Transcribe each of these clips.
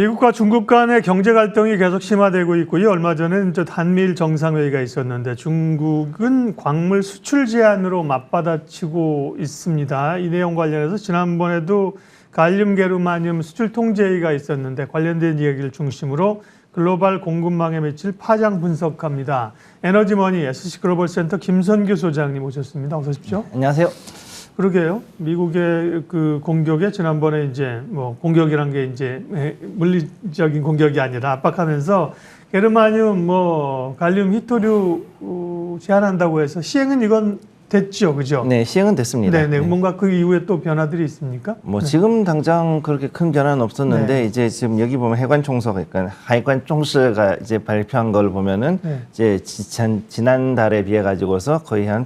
미국과 중국 간의 경제 갈등이 계속 심화되고 있고요. 얼마 전에 한미일 정상회의가 있었는데 중국은 광물 수출 제한으로 맞받아치고 있습니다. 이 내용 관련해서 지난번에도 갈륨 게르마늄 수출 통제회의가 있었는데 관련된 이야기를 중심으로 글로벌 공급망에 미칠 파장 분석합니다. 에너지머니 SC글로벌센터 김선규 소장님 오셨습니다. 어서 오십시오. 안녕하세요. 그러게요. 미국의 그 공격에 지난번에 이제 뭐 공격이란 게 이제 물리적인 공격이 아니라 압박하면서 게르마늄 뭐 갈륨 히토류 제한한다고 해서 시행은 이건 됐죠, 그죠? 네, 시행은 됐습니다. 네네. 뭔가 그 이후에 또 변화들이 있습니까? 뭐 네. 지금 당장 그렇게 큰 변화는 없었는데 네. 이제 지금 여기 보면 해관 총서가 그러니까 하이관 총서가 이제 발표한 걸 보면은 네. 이제 지난달에 비해 가지고서 거의 한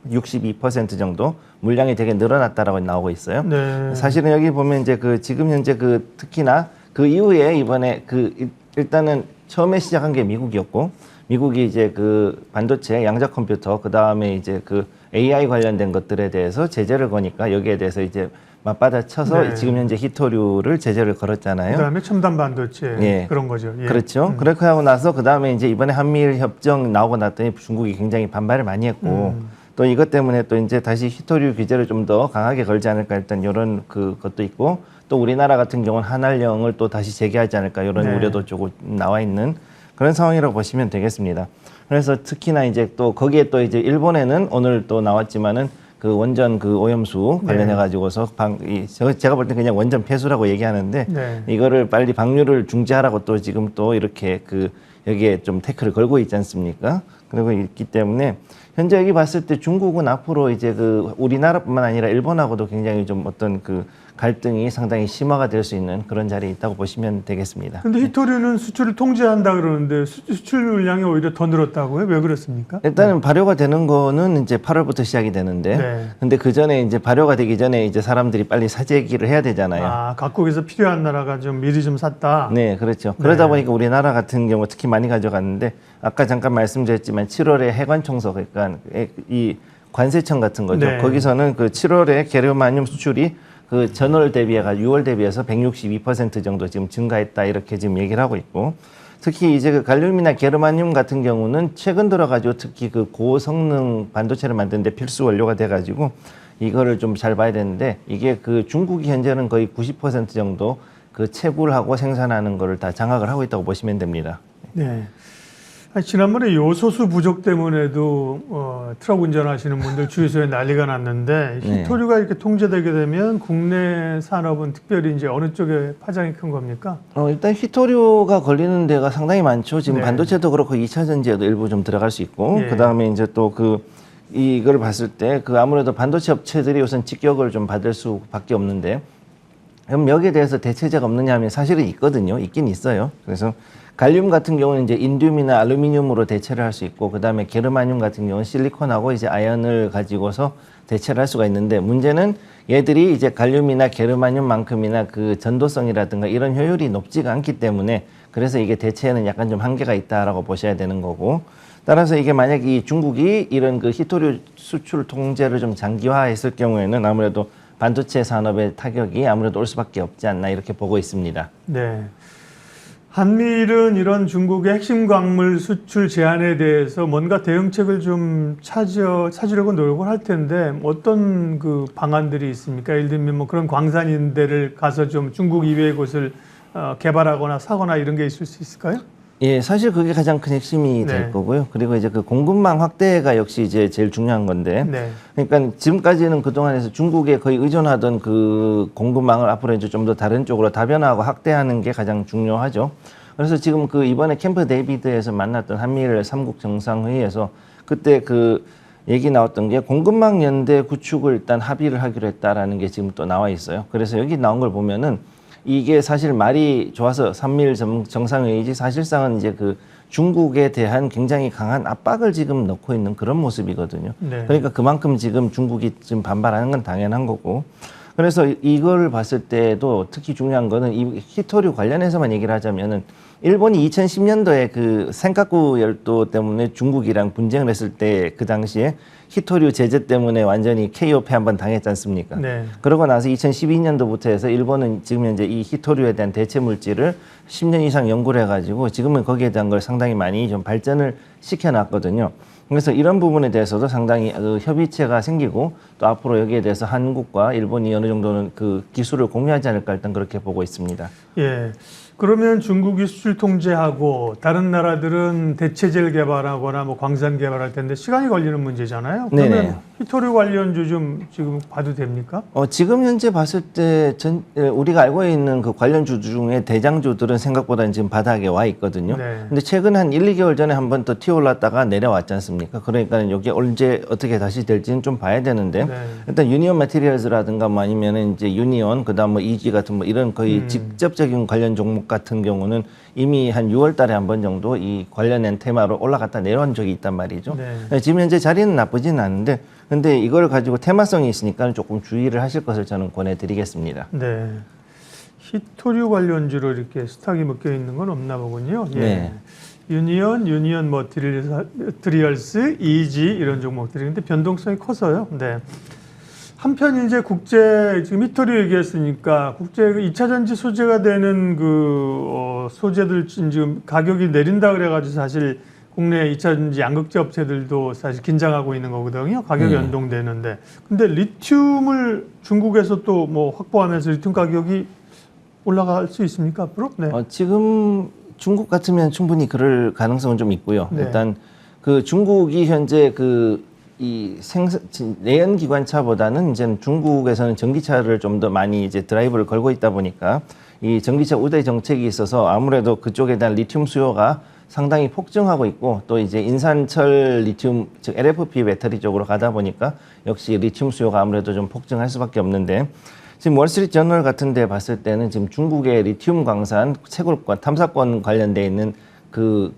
162% 정도 물량이 되게 늘어났다라고 나오고 있어요. 네. 사실은 여기 보면 이제 그 지금 현재 그 특히나 그 이후에 이번에 그 일단은 처음에 시작한 게 미국이었고 미국이 이제 그 반도체 양자 컴퓨터 그 다음에 이제 그 AI 관련된 것들에 대해서 제재를 거니까 여기에 대해서 이제 맞받아쳐서 네. 지금 현재 히토류를 제재를 걸었잖아요. 그다음에 첨단 반도체 예. 그런 거죠. 예. 그렇죠. 그렇게 하고 나서 그 다음에 이제 이번에 한미일 협정 나오고 났더니 중국이 굉장히 반발을 많이 했고 또 이것 때문에 또 이제 다시 히토류 규제를 좀 더 강하게 걸지 않을까 일단 이런 그것도 있고 또 우리나라 같은 경우는 한알령을 또 다시 재개하지 않을까 이런 네. 우려도 조금 나와 있는 그런 상황이라고 보시면 되겠습니다. 그래서 특히나 이제 또 거기에 또 이제 일본에는 오늘 또 나왔지만은 그 원전 그 오염수 관련해 가지고서 제가 볼 때 그냥 원전 폐수라고 얘기하는데 네. 이거를 빨리 방류를 중지하라고 또 지금 또 이렇게 그 여기에 좀 태클을 걸고 있지 않습니까? 그리고 있기 때문에 현재 여기 봤을 때 중국은 앞으로 이제 그 우리나라뿐만 아니라 일본하고도 굉장히 좀 어떤 그 갈등이 상당히 심화가 될 수 있는 그런 자리에 있다고 보시면 되겠습니다. 근데 히토류는 수출을 통제한다 그러는데 수출 물량이 오히려 더 늘었다고요? 왜 그렇습니까? 일단은 발효가 되는 거는 이제 8월부터 시작이 되는데, 네. 근데 그 전에 이제 발효가 되기 전에 이제 사람들이 빨리 사재기를 해야 되잖아요. 아, 각국에서 필요한 나라가 좀 미리 좀 샀다. 네, 그렇죠. 그러다 보니까 우리나라 같은 경우 특히 많이 가져갔는데, 아까 잠깐 말씀드렸지만 7월에 해관 총서, 그러니까 이 관세청 같은 거죠. 네. 거기서는 그 7월에 게르마늄 수출이 그 전월 대비해가 6월 대비해서 162% 정도 지금 증가했다 이렇게 지금 얘기를 하고 있고 특히 이제 그 갈륨이나 게르마늄 같은 경우는 최근 들어가지고 특히 그 고성능 반도체를 만드는데 필수 원료가 돼가지고 이거를 좀 잘 봐야 되는데 이게 그 중국이 현재는 거의 90% 정도 그 채굴하고 생산하는 거를 다 장악을 하고 있다고 보시면 됩니다. 네. 아니, 지난번에 요소수 부족 때문에도 트럭 운전하시는 분들 주유소에 난리가 났는데 히토류가 이렇게 통제되게 되면 국내 산업은 특별히 이제 어느 쪽에 파장이 큰 겁니까? 일단 히토류가 걸리는 데가 상당히 많죠. 지금 네. 반도체도 그렇고 2차 전지에도 일부 좀 들어갈 수 있고 예. 그다음에 이제 또 이걸 봤을 때 그 아무래도 반도체 업체들이 우선 직격을 좀 받을 수밖에 없는데 그럼 여기에 대해서 대체제가 없느냐 하면 사실은 있거든요. 있긴 있어요. 그래서 갈륨 같은 경우는 이제 인듐이나 알루미늄으로 대체를 할 수 있고 그다음에 게르마늄 같은 경우는 실리콘하고 이제 아연을 가지고서 대체를 할 수가 있는데 문제는 얘들이 이제 갈륨이나 게르마늄만큼이나 그 전도성이라든가 이런 효율이 높지가 않기 때문에 그래서 이게 대체에는 약간 좀 한계가 있다라고 보셔야 되는 거고 따라서 이게 만약 이 중국이 이런 그 히토류 수출 통제를 좀 장기화했을 경우에는 아무래도 반도체 산업의 타격이 아무래도 올 수밖에 없지 않나 이렇게 보고 있습니다. 네. 한미일은 이런 중국의 핵심 광물 수출 제한에 대해서 뭔가 대응책을 좀 찾으려고 노력을 할 텐데 어떤 그 방안들이 있습니까? 예를 들면 뭐 그런 광산인 데를 가서 좀 중국 이외의 곳을 개발하거나 사거나 이런 게 있을 수 있을까요? 예, 사실 그게 가장 큰 핵심이 될 거고요. 그리고 이제 그 공급망 확대가 역시 이제 제일 중요한 건데. 네. 그러니까 지금까지는 그동안에서 중국에 거의 의존하던 그 공급망을 앞으로 이제 좀 더 다른 쪽으로 다변화하고 확대하는 게 가장 중요하죠. 그래서 지금 그 이번에 캠프 데이비드에서 만났던 한미일 3국 정상회의에서 그때 그 얘기 나왔던 게 공급망 연대 구축을 일단 합의를 하기로 했다라는 게 지금 또 나와 있어요. 그래서 여기 나온 걸 보면은 이게 사실 말이 좋아서 한미일 정상회의지 사실상은 이제 그 중국에 대한 굉장히 강한 압박을 지금 넣고 있는 그런 모습이거든요. 네. 그러니까 그만큼 지금 중국이 지금 반발하는 건 당연한 거고 그래서 이걸 봤을 때도 특히 중요한 거는 이 히토류 관련해서만 얘기를 하자면은 일본이 2010년도에 그 센카쿠 열도 때문에 중국이랑 분쟁을 했을 때 그 당시에 히토류 제재 때문에 완전히 KO패 한번 당했지 않습니까? 네. 그러고 나서 2012년도부터 해서 일본은 지금 현재 이 히토류에 대한 대체 물질을 10년 이상 연구를 해가지고 지금은 거기에 대한 걸 상당히 많이 좀 발전을 시켜놨거든요. 그래서 이런 부분에 대해서도 상당히 협의체가 생기고 또 앞으로 여기에 대해서 한국과 일본이 어느 정도는 그 기술을 공유하지 않을까 일단 그렇게 보고 있습니다. 예. 그러면 중국이 수출 통제하고 다른 나라들은 대체제를 개발하거나 뭐 광산 개발할 텐데 시간이 걸리는 문제잖아요. 그러면 네네. 히토류 관련주 좀 지금 봐도 됩니까? 지금 현재 봤을 때 우리가 알고 있는 그 관련주 중에 대장주들은 생각보다 지금 바닥에 와 있거든요. 네. 근데 최근 한 1, 2개월 전에 한 번 더 튀어올랐다가 내려왔지 않습니까? 그러니까 이게 언제 어떻게 다시 될지는 좀 봐야 되는데 네. 일단 유니온 매티리얼즈라든가 뭐 아니면은 이제 유니온 그다음 뭐 이지 같은 뭐 이런 거의 직접적인 관련 종목 같은 경우는 이미 한 6월 달에 한 번 정도 이 관련된 테마로 올라갔다 내려온 적이 있단 말이죠. 네. 지금 현재 자리는 나쁘진 않은데 근데 이걸 가지고 테마성이 있으니까 조금 주의를 하실 것을 저는 권해드리겠습니다. 네. 히토류 관련주로 이렇게 스탁이 묶여 있는 건 없나 보군요. 예. 네. 유니온 머티리얼스, 이지 이런 종목들이 근데 변동성이 커서요. 네. 한편 이제 지금 히토류 얘기했으니까 국제 2차 전지 소재가 되는 소재들 지금 가격이 내린다 그래가지고 사실 국내 2차 전지 양극재 업체들도 사실 긴장하고 있는 거거든요. 가격이 연동되는데. 근데 리튬을 중국에서 또 뭐 확보하면서 리튬 가격이 올라갈 수 있습니까 앞으로? 네. 지금 중국 같으면 충분히 그럴 가능성은 좀 있고요. 네. 일단 그 중국이 현재 이 내연 기관차보다는 이제 중국에서는 전기차를 좀 더 많이 이제 드라이브를 걸고 있다 보니까 이 전기차 우대 정책이 있어서 아무래도 그쪽에 대한 리튬 수요가 상당히 폭증하고 있고 또 이제 인산철 리튬 즉 LFP 배터리 쪽으로 가다 보니까 역시 리튬 수요가 아무래도 좀 폭증할 수밖에 없는데 지금 월스트리트 저널 같은 데 봤을 때는 지금 중국의 리튬 광산 채굴권 탐사권 관련돼 있는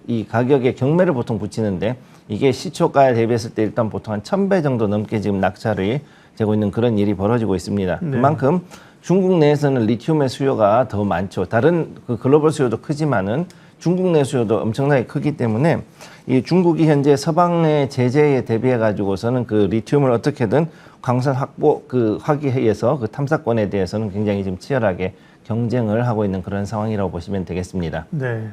이 가격에 경매를 보통 붙이는데 이게 시초가에 대비했을 때 일단 보통 한 1000배 정도 넘게 지금 낙찰이 되고 있는 그런 일이 벌어지고 있습니다. 네. 그만큼 중국 내에서는 리튬의 수요가 더 많죠. 다른 글로벌 수요도 크지만은 중국 내 수요도 엄청나게 크기 때문에 이 중국이 현재 서방의 제재에 대비해 가지고서는 그 리튬을 어떻게든 광산 확보하기 위해서 그 탐사권에 대해서는 굉장히 좀 치열하게 경쟁을 하고 있는 그런 상황이라고 보시면 되겠습니다. 네.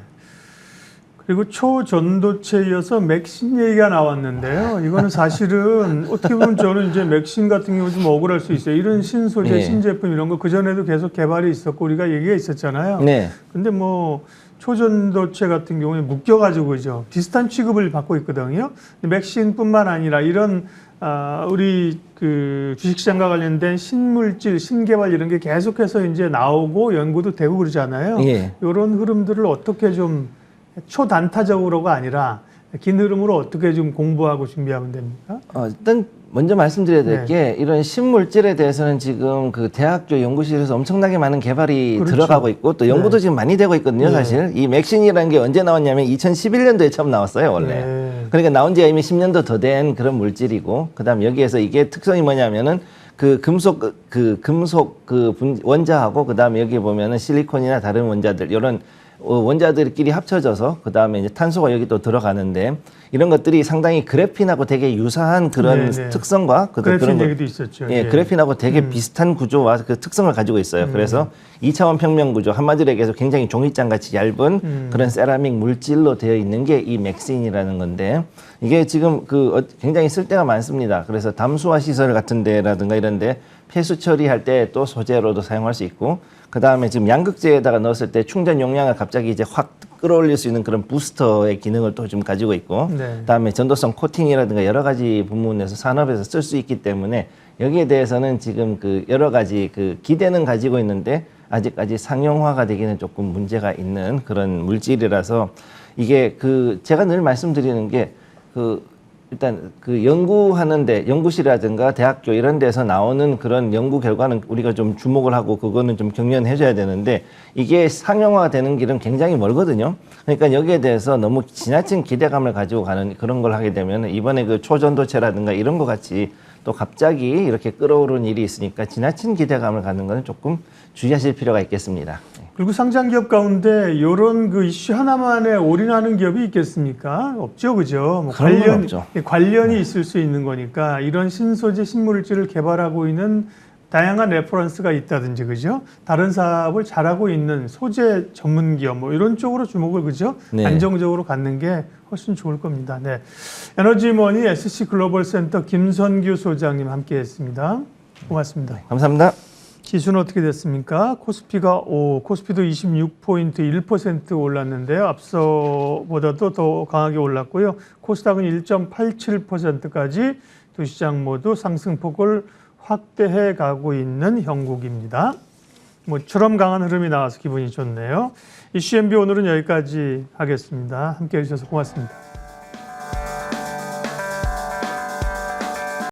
그리고 초전도체에 이어서 맥신 얘기가 나왔는데요. 이거는 사실은 어떻게 보면 저는 이제 맥신 같은 경우 좀 억울할 수 있어요. 이런 신소재, 네. 신제품 이런 거 그전에도 계속 개발이 있었고 우리가 얘기가 있었잖아요. 네. 근데 뭐 초전도체 같은 경우에 묶여가지고 그죠. 비슷한 취급을 받고 있거든요. 맥신뿐만 아니라 이런 우리 그 주식시장과 관련된 신물질, 신개발 이런 게 계속해서 이제 나오고 연구도 되고 그러잖아요. 예. 이런 흐름들을 어떻게 좀 초단타적으로가 아니라 긴 흐름으로 어떻게 좀 공부하고 준비하면 됩니까? 일단 먼저 말씀드려야 될 네. 게 이런 신물질에 대해서는 지금 그 대학교 연구실에서 엄청나게 많은 개발이 그렇죠. 들어가고 있고 또 연구도 네. 지금 많이 되고 있거든요. 네. 사실 이 맥신이라는 게 언제 나왔냐면 2011년도에 처음 나왔어요 원래. 네. 그러니까 나온 지가 이미 10년도 더 된 그런 물질이고 그다음 여기에서 이게 특성이 뭐냐면은 그 금속 원자하고 그다음에 여기 보면은 실리콘이나 다른 원자들 이런 원자들끼리 합쳐져서 그 다음에 이제 탄소가 여기 또 들어가는데 이런 것들이 상당히 그래핀하고 되게 유사한 그런 네. 특성과 그래핀 그런 얘기도 있었죠. 예, 그래핀하고 되게 비슷한 구조와 그 특성을 가지고 있어요. 그래서 2차원 평면 구조 한마디로 얘기해서 굉장히 종이장 같이 얇은 그런 세라믹 물질로 되어 있는 게 이 맥신이라는 건데 이게 지금 굉장히 쓸데가 많습니다. 그래서 담수화 시설 같은 데라든가 이런 데 폐수 처리할 때 또 소재로도 사용할 수 있고 그 다음에 지금 양극재에다가 넣었을 때 충전 용량을 갑자기 이제 확 끌어올릴 수 있는 그런 부스터의 기능을 또 좀 가지고 있고 네. 그다음에 전도성 코팅이라든가 여러 가지 부문에서 산업에서 쓸 수 있기 때문에 여기에 대해서는 지금 여러 가지 기대는 가지고 있는데 아직까지 상용화가 되기는 조금 문제가 있는 그런 물질이라서 이게 제가 늘 말씀드리는 게 일단 연구하는데 연구실이라든가 대학교 이런 데서 나오는 그런 연구 결과는 우리가 좀 주목을 하고 그거는 좀 경련해줘야 되는데 이게 상용화가 되는 길은 굉장히 멀거든요. 그러니까 여기에 대해서 너무 지나친 기대감을 가지고 가는 그런 걸 하게 되면 이번에 초전도체라든가 이런 거 같이 또 갑자기 이렇게 끌어오른 일이 있으니까 지나친 기대감을 갖는 것은 조금 주의하실 필요가 있겠습니다. 그리고 상장 기업 가운데 이런 그 이슈 하나만에 올인하는 기업이 있겠습니까? 없죠, 그죠? 뭐 그런 건 없죠. 관련이 있을 수 있는 거니까 이런 신소재 신물질을 개발하고 있는 다양한 레퍼런스가 있다든지, 그죠? 다른 사업을 잘하고 있는 소재 전문 기업 뭐 이런 쪽으로 주목을, 그죠? 네. 안정적으로 갖는 게 훨씬 좋을 겁니다. 네. 에너지머니 SC 글로벌 센터 김선규 소장님 함께했습니다. 고맙습니다. 감사합니다. 지수는 어떻게 됐습니까? 코스피도 26포인트 1% 올랐는데요. 앞서보다도 더 강하게 올랐고요. 코스닥은 1.87%까지 두 시장 모두 상승폭을 확대해 가고 있는 형국입니다. 모처럼 강한 흐름이 나와서 기분이 좋네요. 이슈 MB 오늘은 여기까지 하겠습니다. 함께해 주셔서 고맙습니다.